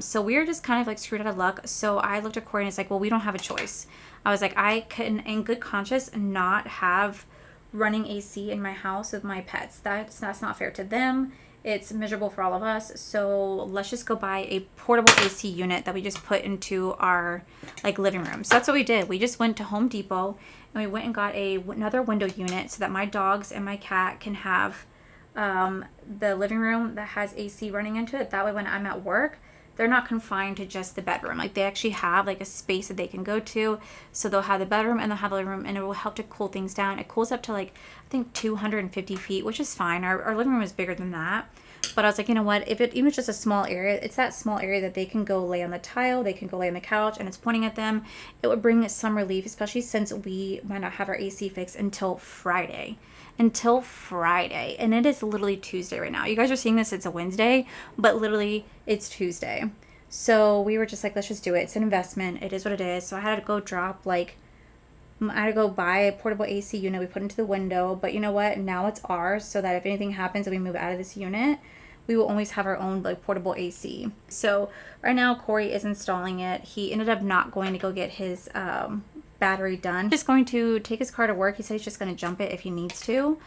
So we were just kind of like screwed out of luck. So I looked at Corey and it's like, well, we don't have a choice. I was like, I can in good conscience not have running AC in my house with my pets. That's not fair to them. It's miserable for all of us. So let's just go buy a portable AC unit that we just put into our like living room. So that's what we did. We just went to Home Depot and we went and got another window unit so that my dogs and my cat can have the living room that has AC running into it. That way when I'm at work, they're not confined to just the bedroom. Like, they actually have like a space that they can go to. So they'll have the bedroom and they'll have the living room, and it will help to cool things down. It cools up to like, I think 250 feet, which is fine. Our living room is bigger than that. But I was like, you know what? If it even just a small area, it's that small area that they can go lay on the tile, they can go lay on the couch, and it's pointing at them. It would bring some relief, especially since we might not have our AC fixed until Friday. And it is literally Tuesday right now. You guys are seeing this, it's a Wednesday, but literally it's Tuesday. So we were just like, let's just do it. It's an investment. It is what it is. So I had to go buy a portable AC unit. We put into the window, but you know what? Now it's ours, so that if anything happens and we move out of this unit, we will always have our own like portable AC. So right now Corey is installing it. He ended up not going to go get his battery done. Just going to take his car to work. He said he's just going to jump it if he needs to.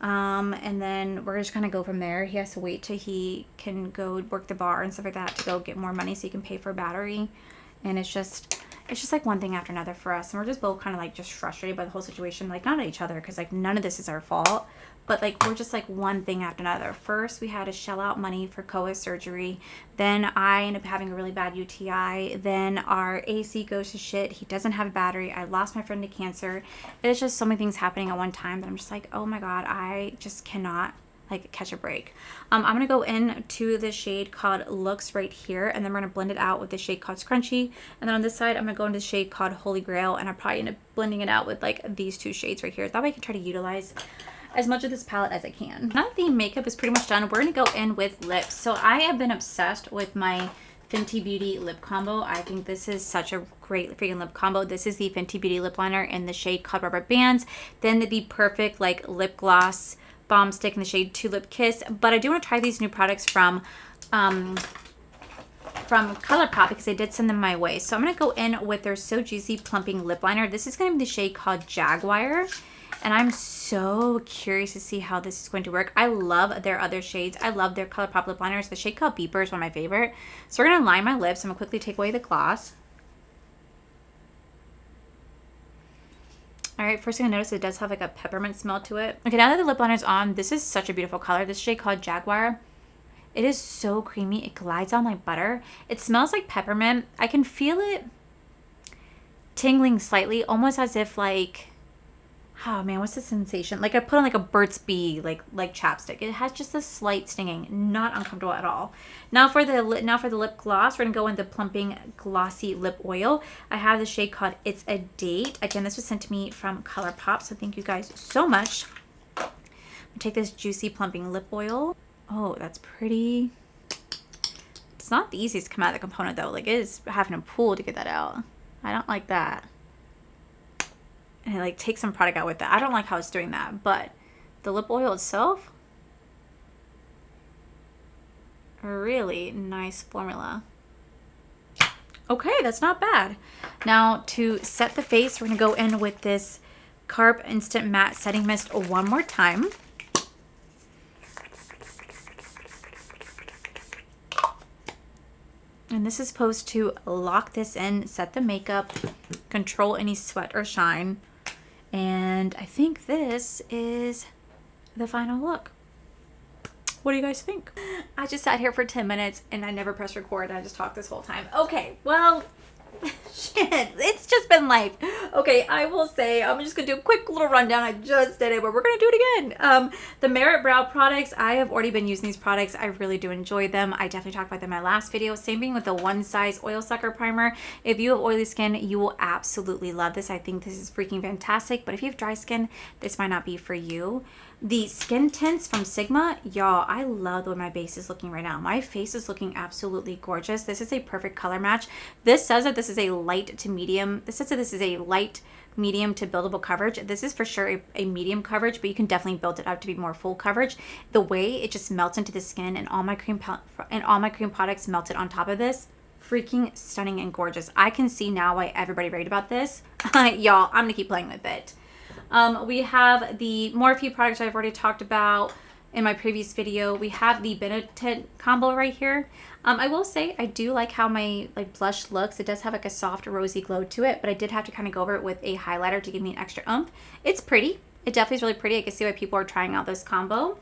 And then we're just going to go from there. He has to wait till he can go work the bar and stuff like that to go get more money so he can pay for a battery. And it's just like one thing after another for us. And we're just both kind of like just frustrated by the whole situation. Like, not at each other, because like none of this is our fault. But like, we're just like one thing after another. First, we had to shell out money for Koa's surgery. Then I ended up having a really bad UTI. Then our AC goes to shit. He doesn't have a battery. I lost my friend to cancer. It's just so many things happening at one time that I'm just like, oh my God, I just cannot like catch a break. I'm going to go into the shade called Looks right here, and then we're going to blend it out with the shade called Scrunchy. And then on this side, I'm going to go into the shade called Holy Grail, and I'll probably end up blending it out with like these two shades right here. That way I can try to utilize as much of this palette as I can. Now that the makeup is pretty much done, we're going to go in with lips. So I have been obsessed with my Fenty Beauty lip combo. I think this is such a great freaking lip combo. This is the Fenty Beauty lip liner in the shade called Rubber Bands. Then the perfect like lip gloss balm stick in the shade Tulip Kiss. But I do want to try these new products from ColourPop because they did send them my way. So I'm going to go in with their So Juicy Plumping Lip Liner. This is going to be the shade called Jaguar. And I'm so curious to see how this is going to work. I love their other shades. I love their ColourPop lip liners. The shade called Beeper is one of my favorite. So we're going to line my lips. I'm going to quickly take away the gloss. All right, first thing I noticed, it does have like a peppermint smell to it. Okay, now that the lip liner's on, this is such a beautiful color. This shade called Jaguar. It is so creamy. It glides on like butter. It smells like peppermint. I can feel it tingling slightly, almost as if like, oh man, what's the sensation? Like I put on like a Burt's Bee, like chapstick. It has just a slight stinging, not uncomfortable at all. Now for the lip gloss, we're gonna go into Plumping Glossy Lip Oil. I have the shade called It's a Date. Again, this was sent to me from ColourPop, so thank you guys so much. I'm gonna take this Juicy Plumping Lip Oil. Oh, that's pretty. It's not the easiest to come out of the component though. Like it is having a pull to get that out. I don't like that. And it like takes some product out with it. I don't like how it's doing that, but the lip oil itself, a really nice formula. Okay, that's not bad. Now to set the face, we're gonna go in with this Carp Instant Matte Setting Mist one more time. And this is supposed to lock this in, set the makeup, control any sweat or shine. And I think this is the final look. What do you guys think? I just sat here for 10 minutes and I never pressed record. I just talked this whole time. Okay, well, shit, it's just been life. Okay, I will say, I'm just gonna do a quick little rundown. I just did it, but we're gonna do it again. The Merit Brow products, I have already been using these products. I really do enjoy them. I definitely talked about them in my last video. Same thing with the One Size Oil Sucker Primer. If you have oily skin, you will absolutely love this. I think this is freaking fantastic, but if you have dry skin, this might not be for you. The skin tints from Sigma, y'all, I love the way my base is looking right now. My face is looking absolutely gorgeous. This is a perfect color match. This says that this is a light to medium. This says that this is a light, medium to buildable coverage. This is for sure a medium coverage, but you can definitely build it up to be more full coverage. The way it just melts into the skin and all my cream products melted on top of this, freaking stunning and gorgeous. I can see now why everybody raved about this. Y'all, I'm gonna keep playing with it. We have the Morphe products I've already talked about in my previous video. We have the Benetint combo right here. I will say I do like how my blush looks. It does have like a soft rosy glow to it, but I did have to kind of go over it with a highlighter to give me an extra oomph. It's pretty. It definitely is really pretty. I can see why people are trying out this combo.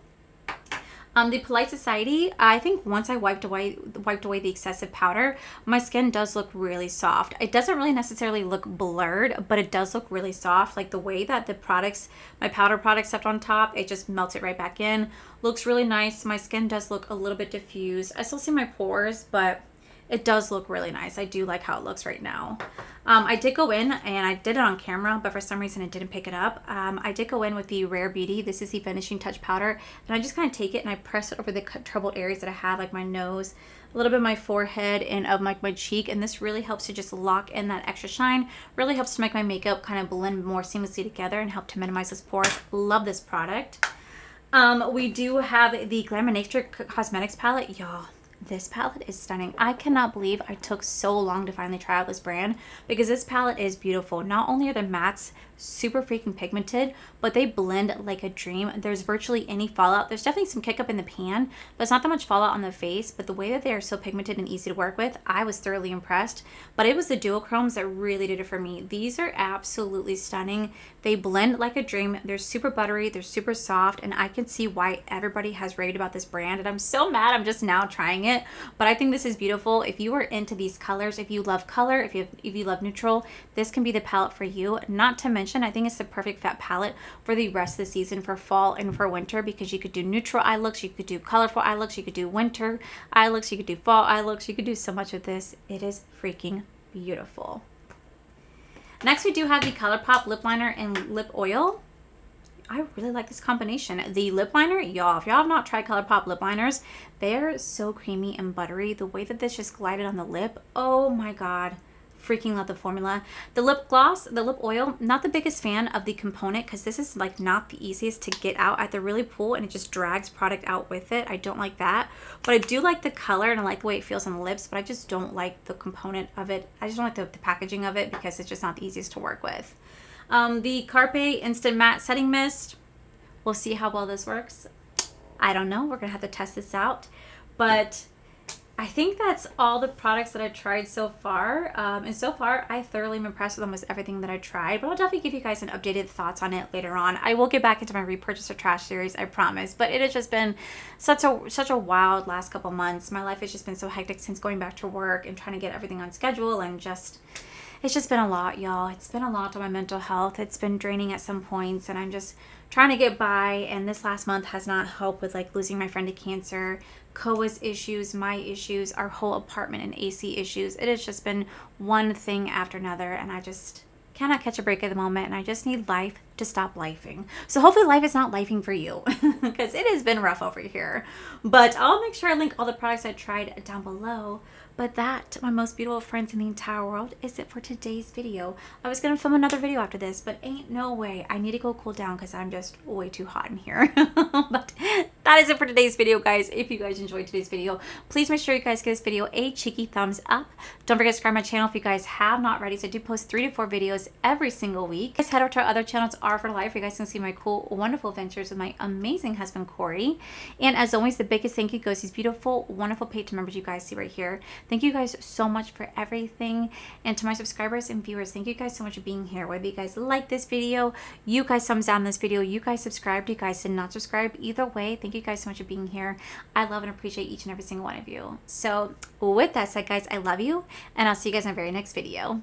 The Polite Society, I think once I wiped away the excessive powder, my skin does look really soft. It doesn't really necessarily look blurred, but it does look really soft. Like the way that the products, my powder products stepped on top, it just melts it right back in. Looks really nice. My skin does look a little bit diffused. I still see my pores, but it does look really nice. I do like how it looks right now. I did go in and I did it on camera, but for some reason it didn't pick it up. I did go in with the Rare Beauty. This is the Finishing Touch Powder. And I just kind of take it and I press it over the troubled areas that I have, like my nose, a little bit of my forehead, and of my cheek. And this really helps to just lock in that extra shine. Really helps to make my makeup kind of blend more seamlessly together and help to minimize those pores. Love this product. We do have the Glamour Nature Cosmetics palette. Y'all, this palette is stunning. I cannot believe I took so long to finally try out this brand because this palette is beautiful. Not only are the mattes super freaking pigmented, but they blend like a dream. There's virtually any fallout. There's definitely some kick up in the pan, but it's not that much fallout on the face. But the way that they are so pigmented and easy to work with, I was thoroughly impressed. But it was the duochromes that really did it for me. These are absolutely stunning. They blend like a dream. They're super buttery. They're super soft, and I can see why everybody has raved about this brand. And I'm so mad I'm just now trying it, but I think this is beautiful. If you are into these colors, if you love color, if you love neutral, this can be the palette for you. Not to mention, I think it's the perfect fat palette for the rest of the season, for fall and for winter, because you could do neutral eye looks, you could do colorful eye looks, you could do winter eye looks, you could do fall eye looks, you could do so much with this. It is freaking beautiful. Next, we do have the ColourPop lip liner and lip oil. I really like this combination. The lip liner, y'all, if y'all have not tried ColourPop lip liners, they're so creamy and buttery. The way that this just glided on the lip, oh my god. Freaking love the formula. The lip gloss, the lip oil, not the biggest fan of the component because this is like not the easiest to get out. I have to really pull and it just drags product out with it. I don't like that, but I do like the color and I like the way it feels on the lips, but I just don't like the component of it. I just don't like the packaging of it because it's just not the easiest to work with. The Carpe Instant Matte Setting Mist. We'll see how well this works. I don't know. We're gonna have to test this out, but I think that's all the products that I tried so far. And so far, I thoroughly am impressed with almost everything that I tried. But I'll definitely give you guys an updated thoughts on it later on. I will get back into my repurchase or trash series, I promise. But it has just been such a wild last couple months. My life has just been so hectic since going back to work and trying to get everything on schedule, and just it's just been a lot, y'all. It's been a lot on my mental health. It's been draining at some points, and I'm just trying to get by. And this last month has not helped with like losing my friend to cancer, Koa's issues, my issues, our whole apartment and AC issues. It has just been one thing after another, and I just cannot catch a break at the moment, and I just need life to stop lifing. So hopefully life is not lifing for you, because it has been rough over here. But I'll make sure I link all the products I tried down below. But that, my most beautiful friends in the entire world, is it for today's video. I was going to film another video after this, but ain't no way. I need to go cool down because I'm just way too hot in here. But that is it for today's video, guys. If you guys enjoyed today's video, please make sure you guys give this video a cheeky thumbs up. Don't forget to subscribe to my channel if you guys have not already. So I do post 3 to 4 videos every single week. Guys, head over to our other channels, R for Life, where you guys can see my cool, wonderful adventures with my amazing husband, Corey. And as always, the biggest thank you goes to these beautiful, wonderful Patreon members you guys see right here. Thank you guys so much for everything. And to my subscribers and viewers, thank you guys so much for being here. Whether you guys like this video, you guys thumbs down this video, you guys subscribed, you guys did not subscribe, either way, thank you guys so much for being here. I love and appreciate each and every single one of you. So with that said, guys, I love you, and I'll see you guys in my very next video.